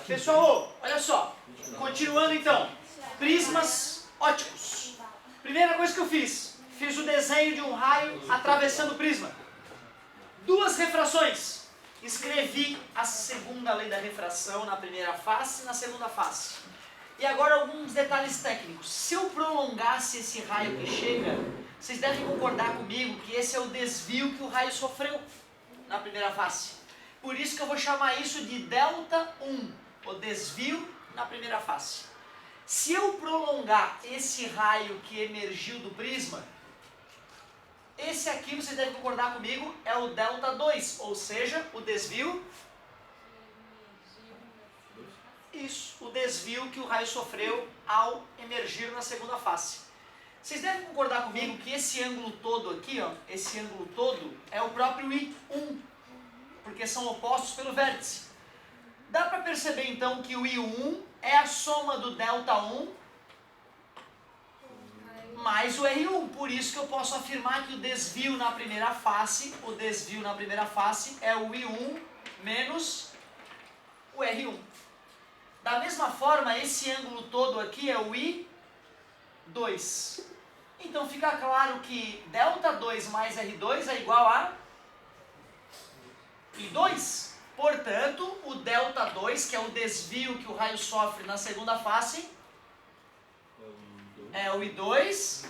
Pessoal, olha só. Continuando então. Prismas óticos. Primeira coisa que eu fiz. Fiz o desenho de um raio atravessando o prisma. Duas refrações. Escrevi a segunda lei da refração na primeira face e na segunda face. E agora alguns detalhes técnicos. Se eu prolongasse esse raio que chega, vocês devem concordar comigo que esse é o desvio que o raio sofreu na primeira face. Por isso que eu vou chamar isso de delta 1, o desvio na primeira face. Se eu prolongar esse raio que emergiu do prisma, esse aqui, vocês devem concordar comigo, é o delta 2, ou seja, o desvio. Isso, o desvio que o raio sofreu ao emergir na segunda face. Vocês devem concordar comigo que esse ângulo todo aqui, ó, esse ângulo todo é o próprio I1, porque são opostos pelo vértice. Dá para perceber então que o I1 é a soma do delta 1 mais o R1, por isso que eu posso afirmar que o desvio na primeira face, é o I1 menos o R1. Da mesma forma, esse ângulo todo aqui é o I2. Então fica claro que delta 2 mais R2 é igual a I2. Portanto, o delta 2, que é o desvio que o raio sofre na segunda face, é o I2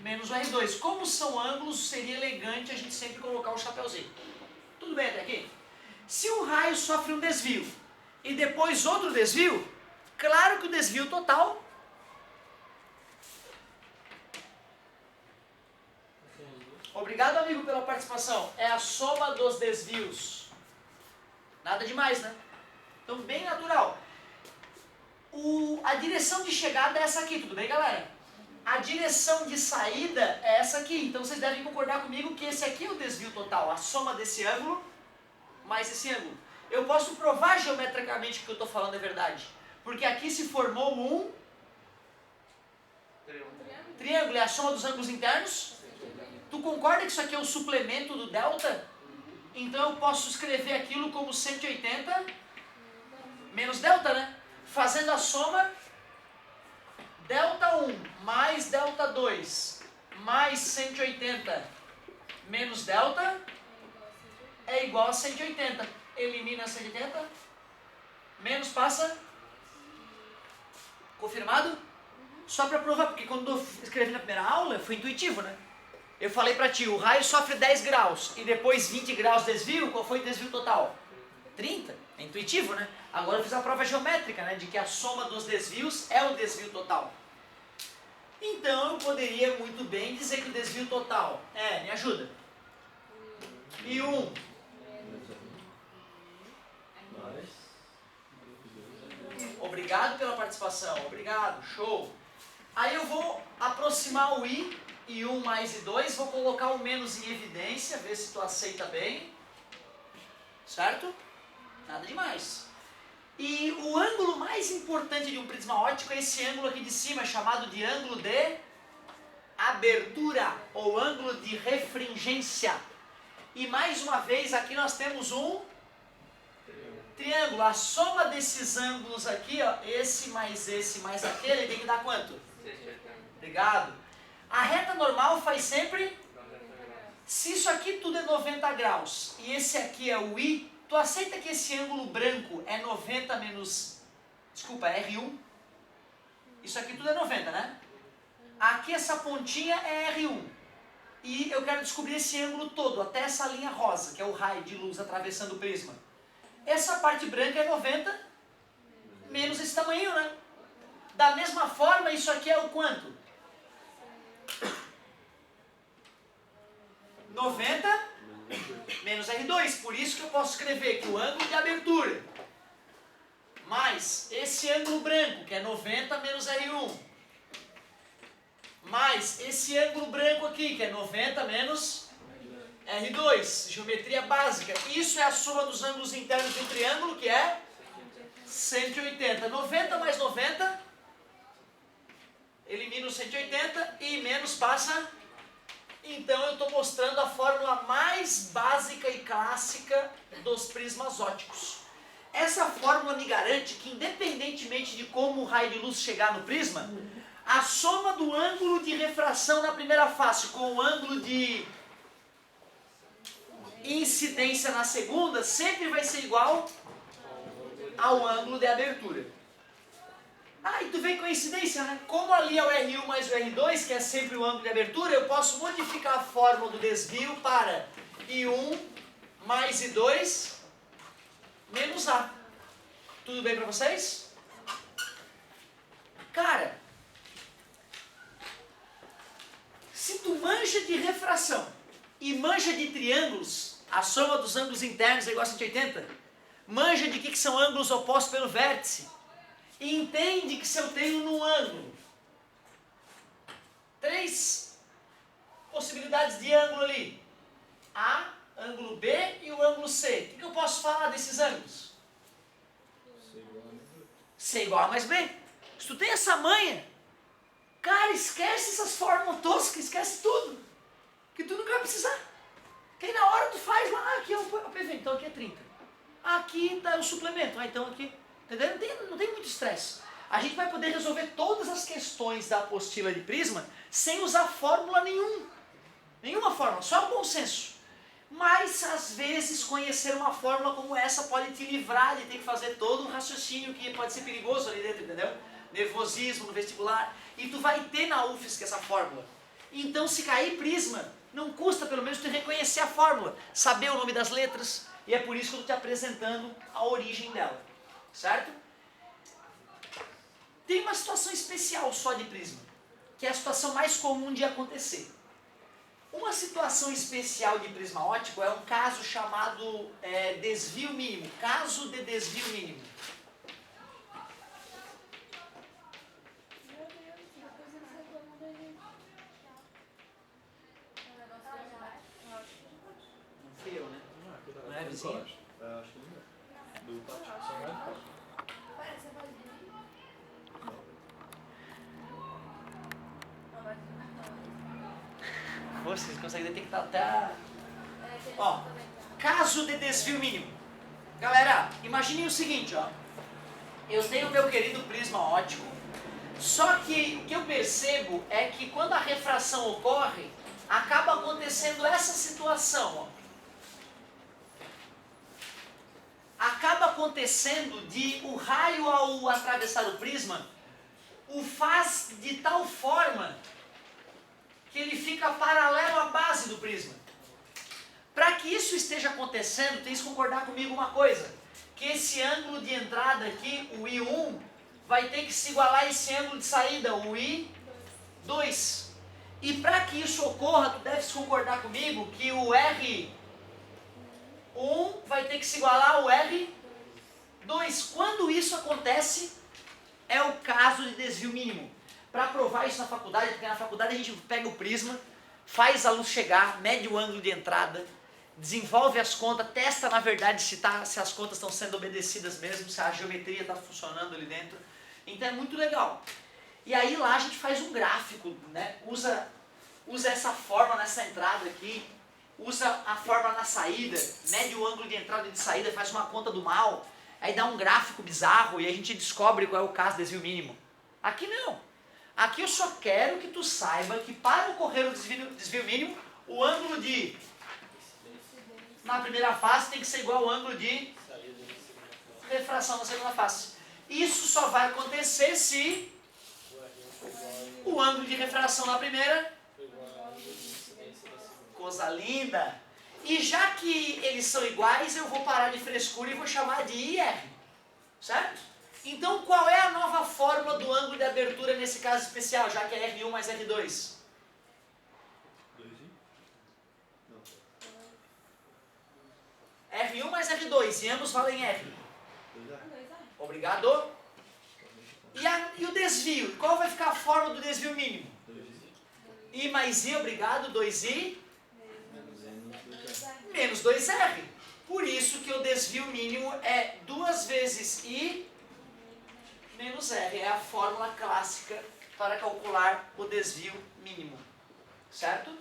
menos o R2. Como são ângulos, seria elegante a gente sempre colocar o chapeuzinho. Tudo bem até aqui? Se o raio sofre um desvio e depois outro desvio, claro que o desvio total obrigado, amigo, pela participação. É a soma dos desvios. Nada demais, né? Então, bem natural. A direção de chegada é essa aqui, tudo bem, galera? A direção de saída é essa aqui. Então, vocês devem concordar comigo que esse aqui é o desvio total. A soma desse ângulo mais esse ângulo. Eu posso provar geometricamente que o que eu estou falando é verdade. Porque aqui se formou um triângulo. É a soma dos ângulos internos. Tu concorda que isso aqui é o suplemento do delta? Então eu posso escrever aquilo como 180 menos delta, né? Fazendo a soma, delta 1 mais delta 2 mais 180 menos delta é igual a 180. Elimina 180, menos passa. Confirmado? Só para provar, porque quando eu escrevi na primeira aula, foi intuitivo, né? Eu falei para ti, o raio sofre 10 graus e depois 20 graus de desvio, qual foi o desvio total? 30. É intuitivo, né? Agora eu fiz a prova geométrica, né? De que a soma dos desvios é o desvio total. Então eu poderia muito bem dizer que o desvio total me ajuda. I1 obrigado pela participação, obrigado, show. Aí eu vou aproximar o I1 mais I2, vou colocar o menos em evidência, ver se tu aceita bem. Certo? Nada demais. E o ângulo mais importante de um prisma óptico é esse ângulo aqui de cima, chamado de ângulo de abertura, ou ângulo de refringência. E mais uma vez, aqui nós temos um triângulo. A soma desses ângulos aqui, ó, esse mais aquele, tem que dar quanto? Obrigado. A reta normal faz sempre... Se isso aqui tudo é 90 graus e esse aqui é o I, tu aceita que esse ângulo branco é 90 menos... Desculpa, R1? Isso aqui tudo é 90, né? Aqui essa pontinha é R1. E eu quero descobrir esse ângulo todo, até essa linha rosa, que é o raio de luz atravessando o prisma. Essa parte branca é 90 menos esse tamanho, né? Da mesma forma, isso aqui é o quanto? 90 menos R2. Por isso que eu posso escrever que o ângulo de abertura mais esse ângulo branco, que é 90 menos R1, mais esse ângulo branco aqui, que é 90 menos R2, geometria básica. Isso é a soma dos ângulos internos de um triângulo, que é 180. 90 mais 90, elimina o 180 e menos passa. Então eu estou mostrando a fórmula mais básica e clássica dos prismas ópticos. essa fórmula me garante que, independentemente de como o raio de luz chegar no prisma, a soma do ângulo de refração na primeira face com o ângulo de incidência na segunda sempre vai ser igual ao ângulo de abertura. Ah, e tu vê coincidência, né? Como ali é o R1 mais o R2, que é sempre o ângulo de abertura, eu posso modificar a fórmula do desvio para I1 mais I2 menos A. Tudo bem para vocês? Cara, se tu manja de refração e manja de triângulos, a soma dos ângulos internos é igual a 180, manja de que são ângulos opostos pelo vértice, e entende que se eu tenho no ângulo 3 possibilidades de ângulo ali, A, ângulo B e o ângulo C, o que eu posso falar desses ângulos? C igual a mais B. Se tu tem essa manha, cara, esquece essas fórmulas toscas, esquece tudo, que tu nunca vai precisar. Que aí na hora tu faz lá, aqui é o PV, então aqui é 30. Aqui está o suplemento, então aqui, entendeu? Não tem muito estresse. A gente vai poder resolver todas as questões da apostila de prisma sem usar fórmula nenhuma fórmula, só o bom senso. Mas às vezes conhecer uma fórmula como essa pode te livrar de ter que fazer todo um raciocínio que pode ser perigoso ali dentro, entendeu? Nervosismo no vestibular. E tu vai ter na UFSC essa fórmula. Então se cair prisma, não custa pelo menos tu reconhecer a fórmula, saber o nome das letras, e é por isso que eu estou te apresentando a origem dela, certo? Tem uma situação especial só de prisma, que é a situação mais comum de acontecer. Uma situação especial de prisma óptico é um caso chamado desvio mínimo, caso de desvio mínimo. Não fui eu, né? Não é vizinho? Acho que não é. Do pátio. Só vai no pátio. Vocês conseguem detectar até a... Ó, caso de desvio mínimo. Galera, imaginem o seguinte, ó. Eu tenho o meu querido prisma óptico, só que o que eu percebo é que quando a refração ocorre, acaba acontecendo essa situação, ó. Acaba acontecendo de o raio ao atravessar o prisma, o faz de tal forma que ele fica paralelo à base do prisma. Para que isso esteja acontecendo, tem que concordar comigo uma coisa, que esse ângulo de entrada aqui, o I1, vai ter que se igualar a esse ângulo de saída, o I2. E para que isso ocorra, tu deves concordar comigo que o R1 vai ter que se igualar ao R2. Quando isso acontece, é o caso de desvio mínimo. Para provar isso na faculdade, porque na faculdade a gente pega o prisma, faz a luz chegar, mede o ângulo de entrada, desenvolve as contas, testa na verdade se as contas estão sendo obedecidas mesmo, se a geometria está funcionando ali dentro. Então é muito legal. E aí lá a gente faz um gráfico, né? Usa essa forma nessa entrada aqui, usa a forma na saída, mede o ângulo de entrada e de saída, faz uma conta do mal, aí dá um gráfico bizarro e a gente descobre qual é o caso do desvio mínimo. Aqui não. Aqui eu só quero que tu saiba que para ocorrer o desvio mínimo, o ângulo de na primeira face tem que ser igual ao ângulo de refração na segunda face. Isso só vai acontecer se o ângulo de refração na primeira, coisa linda. E já que eles são iguais, eu vou parar de frescura e vou chamar de IR, certo? Então qual é a nova fórmula do ângulo de abertura nesse caso especial, já que é R1 mais R2? R1 mais R2, e ambos valem R. Obrigado. E o desvio? Qual vai ficar a fórmula do desvio mínimo? I mais I, obrigado, 2I menos 2R. Por isso que o desvio mínimo é 2 vezes I menos R. É a fórmula clássica para calcular o desvio mínimo. Certo?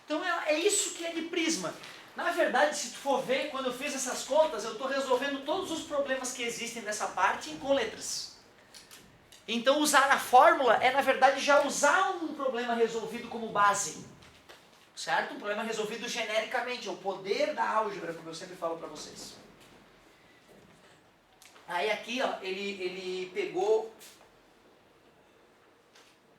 Então é isso que é de prisma. Na verdade, se tu for ver, quando eu fiz essas contas, eu estou resolvendo todos os problemas que existem nessa parte com letras. Então usar a fórmula é, na verdade, já usar um problema resolvido como base. Certo? Um problema resolvido genericamente, é o poder da álgebra, como eu sempre falo para vocês. Aí aqui, ó, ele pegou...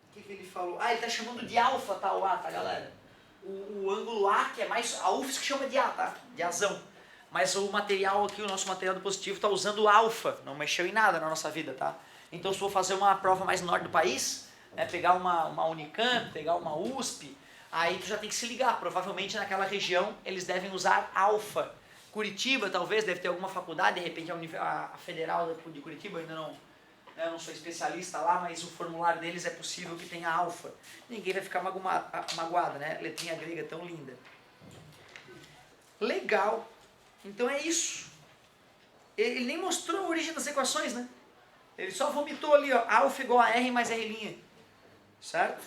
O que ele falou? Ah, ele está chamando de alfa, tá, o A, tá, galera? O ângulo A, que é mais... A UFSC chama de A, tá? De azão. Mas o material aqui, o nosso material do positivo, está usando alfa. Não mexeu em nada na nossa vida, tá? Então, se for fazer uma prova mais no norte do país, né, pegar uma Unicamp, pegar uma USP, aí tu já tem que se ligar. Provavelmente naquela região eles devem usar alfa. Curitiba, talvez, deve ter alguma faculdade, de repente a Federal de Curitiba, ainda não... Eu não sou especialista lá, mas o formulário deles é possível que tenha alfa. Ninguém vai ficar magoado, né? Letrinha grega tão linda. Legal. Então é isso. Ele nem mostrou a origem das equações, né? Ele só vomitou ali, ó. Alfa igual a R mais R'. Certo?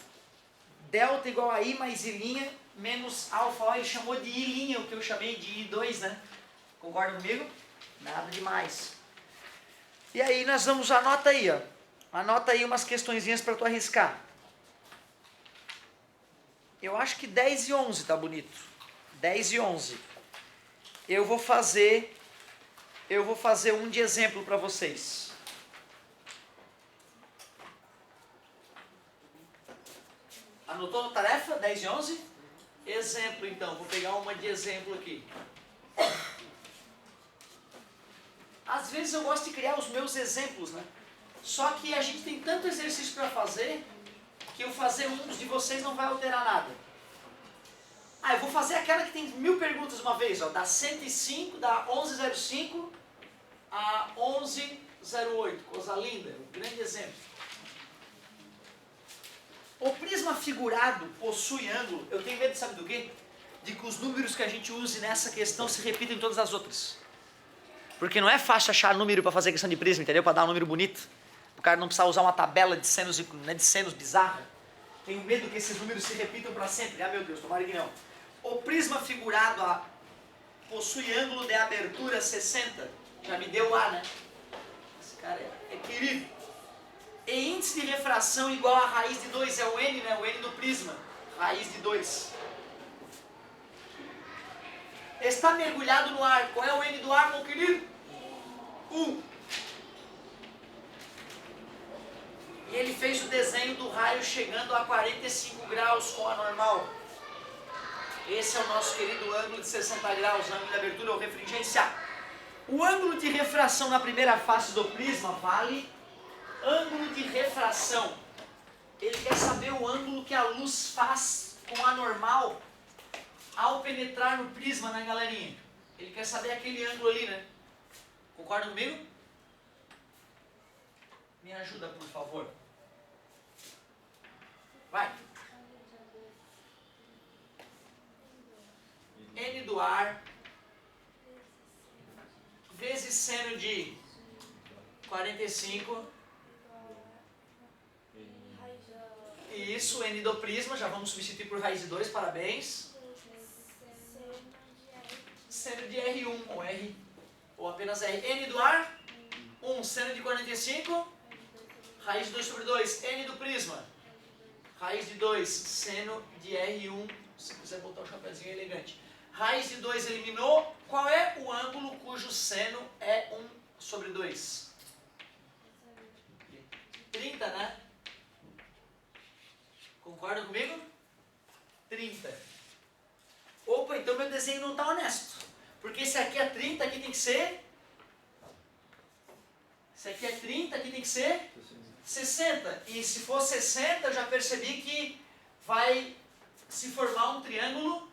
Delta igual a I mais I' menos alfa. Ó, ele chamou de I', o que eu chamei de I2, né? Concorda comigo? Nada demais. E aí nós vamos, anota aí, ó. Anota aí umas questõezinhas para tu arriscar. Eu acho que 10 e 11 tá bonito. 10 e 11. Eu vou fazer um de exemplo para vocês. Anotou a tarefa? 10 e 11? Exemplo, então. Vou pegar uma de exemplo aqui. Às vezes eu gosto de criar os meus exemplos, né? Só que a gente tem tanto exercício para fazer, que eu fazer um de vocês não vai alterar nada. Ah, eu vou fazer aquela que tem 1000 perguntas uma vez, ó. Da 105, da 1105 a 1108. Coisa linda, um grande exemplo. O prisma figurado possui ângulo. Eu tenho medo, sabe do quê? De que os números que a gente use nessa questão se repitam em todas as outras. Porque não é fácil achar número para fazer questão de prisma, entendeu? Para dar um número bonito. O cara não precisa usar uma tabela de senos, né, de senos bizarra. Tenho medo que esses números se repitam para sempre. Ah, meu Deus, tomara que não. O prisma figurado possui ângulo de abertura 60. Já me deu A, né? Esse cara é querido. E índice de refração igual a raiz de 2. É o N, né? O N do prisma. Raiz de 2. Está mergulhado no ar. Qual é o N do ar, meu querido? 1. E ele fez o desenho do raio chegando a 45 graus com a normal. Esse é o nosso querido ângulo de 60 graus, ângulo de abertura ou refringência. O ângulo de refração na primeira face do prisma vale ângulo de refração. Ele quer saber o ângulo que a luz faz com a normal ao penetrar no prisma, né, galerinha? Ele quer saber aquele ângulo ali, né? Concorda comigo? Me ajuda, por favor. Vai. N do ar vezes seno de 45. Isso, N do prisma, já vamos substituir por raiz de 2, parabéns. Seno de R1, ou R, ou apenas R. N do ar, 1, seno de 45, raiz de 2 sobre 2. N do prisma, raiz de 2, seno de R1, se quiser botar o chapéuzinho elegante. Raiz de 2 eliminou. Qual é o ângulo cujo seno é 1 sobre 2? 30, né? Concorda comigo? 30. Opa, então meu desenho não está honesto. Porque esse aqui é 30, aqui tem que ser... Esse aqui é 30, aqui tem que ser 60. E se for 60, eu já percebi que vai se formar um triângulo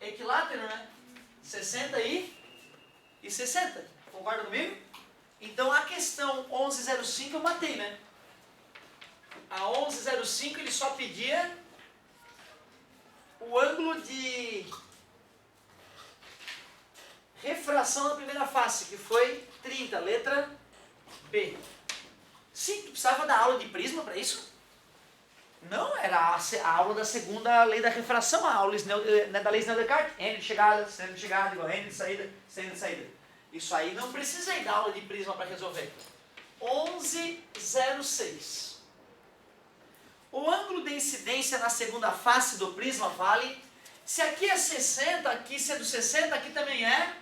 equilátero, né? 60 e 60. Concorda comigo? Então a questão 1105 eu matei, né? A 1105 ele só pedia o ângulo de refração na primeira face, que foi 30, letra B. Sim, tu precisava dar aula de prisma para isso? Não, era a aula da segunda lei da refração, a aula da lei Snell-Descartes. N de chegada, seno de chegada, igual a N de saída, seno de saída. Isso aí não precisei da aula de prisma para resolver. 11,06. O ângulo de incidência na segunda face do prisma vale... Se aqui é 60, aqui sendo 60, aqui também é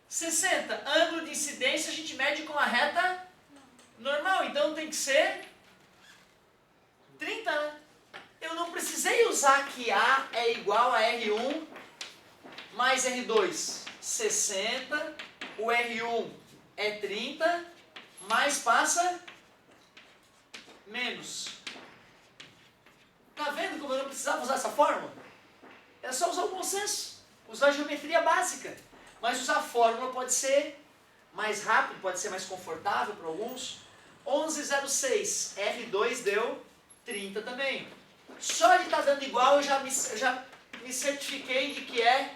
60. Ângulo de incidência a gente mede com a reta normal, então tem que ser 30, né? Eu não precisei usar que A é igual a R1 mais R2. 60, o R1 é 30, mais passa menos. Tá vendo como eu não precisava usar essa fórmula? É só usar o bom senso, usar a geometria básica. Mas usar a fórmula pode ser mais rápido, pode ser mais confortável para alguns. 11,06, R2 deu 30 também. Só de estar dando igual eu já me certifiquei de que é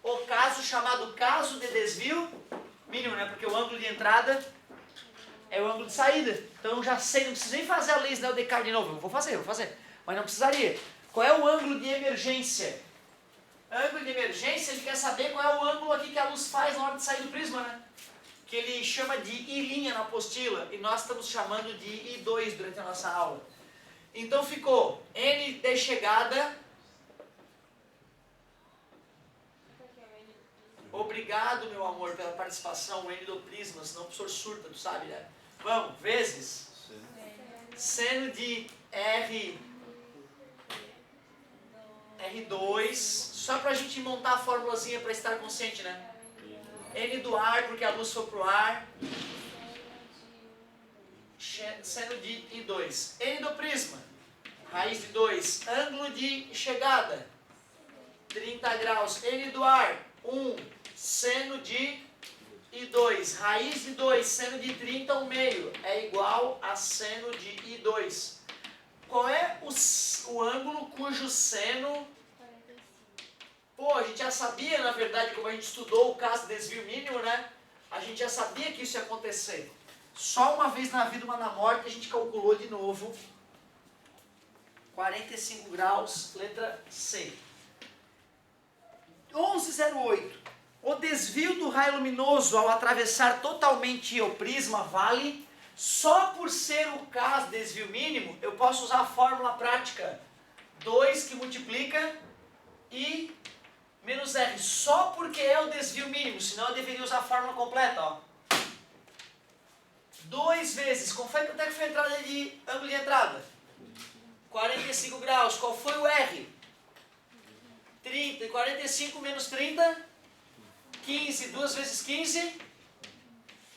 o caso chamado caso de desvio mínimo, né? Porque o ângulo de entrada é o ângulo de saída. Então eu já sei, não preciso nem fazer a lei Snell-Descartes de novo. Eu vou fazer. Mas não precisaria. Qual é o ângulo de emergência? Ângulo de emergência, ele quer saber qual é o ângulo aqui que a luz faz na hora de sair do prisma, né? Que ele chama de I' na apostila, e nós estamos chamando de I2 durante a nossa aula. Então ficou N de chegada. Obrigado, meu amor, pela participação, o N do prisma, senão o professor surta, tu sabe, né? Vamos, vezes seno de R2, só pra gente montar a formulazinha para estar consciente, né? N do ar, porque a luz foi pro ar. Seno de I2. N do prisma, raiz de 2. Ângulo de chegada, 30 graus. N do ar, 1. Seno de I2. Raiz de 2, seno de 30, 1/2. É igual a seno de I2. Qual é o ângulo cujo seno... Pô, a gente já sabia, na verdade, como a gente estudou o caso de desvio mínimo, né? A gente já sabia que isso ia acontecer. Só uma vez na vida, uma na morte, a gente calculou de novo. 45 graus, letra C. 11,08. O desvio do raio luminoso ao atravessar totalmente o prisma vale... Só por ser o caso de desvio mínimo, eu posso usar a fórmula prática. 2 que multiplica I menos R. Só porque é o desvio mínimo, senão eu deveria usar a fórmula completa. Ó. 2 vezes, quanto é que foi a entrada de ângulo de entrada? 45 graus. Qual foi o R? 30. E 45 menos 30? 15. 2 vezes 15?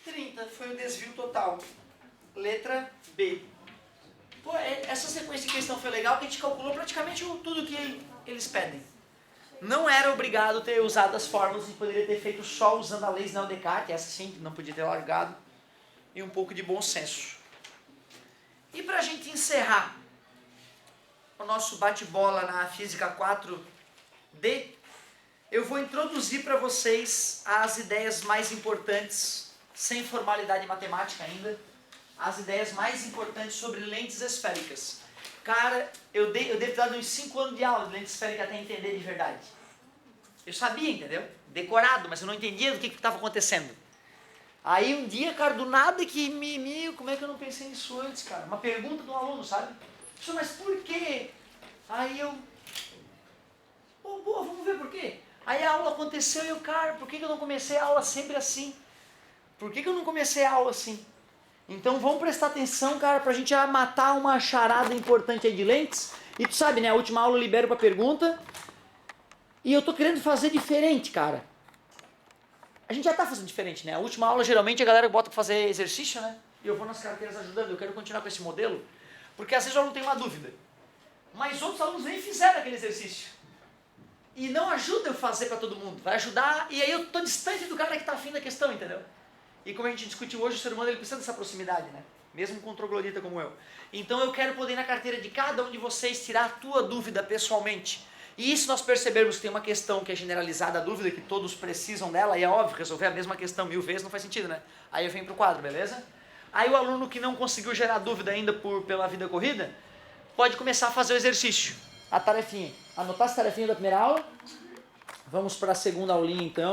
30. Foi o desvio total. Letra B. Pô, essa sequência de questão foi legal, porque a gente calculou praticamente tudo que eles pedem. Não era obrigado ter usado as fórmulas, a gente poderia ter feito só usando a lei Snell-Descartes, essa sim, não podia ter largado, e um pouco de bom senso. E para a gente encerrar o nosso bate-bola na Física 4D, eu vou introduzir para vocês as ideias mais importantes, sem formalidade matemática ainda, as ideias mais importantes sobre lentes esféricas. Cara, eu devo ter dado uns 5 anos de aula de lente esférica até entender de verdade. Eu sabia, entendeu? Decorado, mas eu não entendia do que estava acontecendo. Aí um dia, cara, do nada que como é que eu não pensei nisso antes, cara? Uma pergunta do aluno, sabe? Mas por quê? Aí eu... boa, vamos ver por quê. Aí a aula aconteceu e eu, cara, por que eu não comecei a aula sempre assim? Por que eu não comecei a aula assim? Então vamos prestar atenção, cara, pra gente matar uma charada importante aí de lentes. E tu sabe, né, a última aula eu libero pra pergunta. E eu tô querendo fazer diferente, cara. A gente já tá fazendo diferente, né? A última aula geralmente a galera bota pra fazer exercício, né? E eu vou nas carteiras ajudando, eu quero continuar com esse modelo. Porque às vezes o aluno tem uma dúvida. Mas outros alunos nem fizeram aquele exercício. E não ajuda eu fazer pra todo mundo. Vai ajudar, e aí eu tô distante do cara que tá afim da questão, entendeu? E como a gente discutiu hoje, o ser humano ele precisa dessa proximidade, né? Mesmo com um troglodita como eu. Então eu quero poder ir na carteira de cada um de vocês tirar a tua dúvida pessoalmente. E se nós percebermos que tem uma questão que é generalizada, a dúvida que todos precisam dela, e é óbvio, resolver a mesma questão 1000 vezes não faz sentido, né? Aí eu venho pro quadro, beleza? Aí o aluno que não conseguiu gerar dúvida ainda pela vida corrida, pode começar a fazer o exercício, a tarefinha. Anotar as tarefinhas da primeira aula? Vamos para a segunda aulinha então.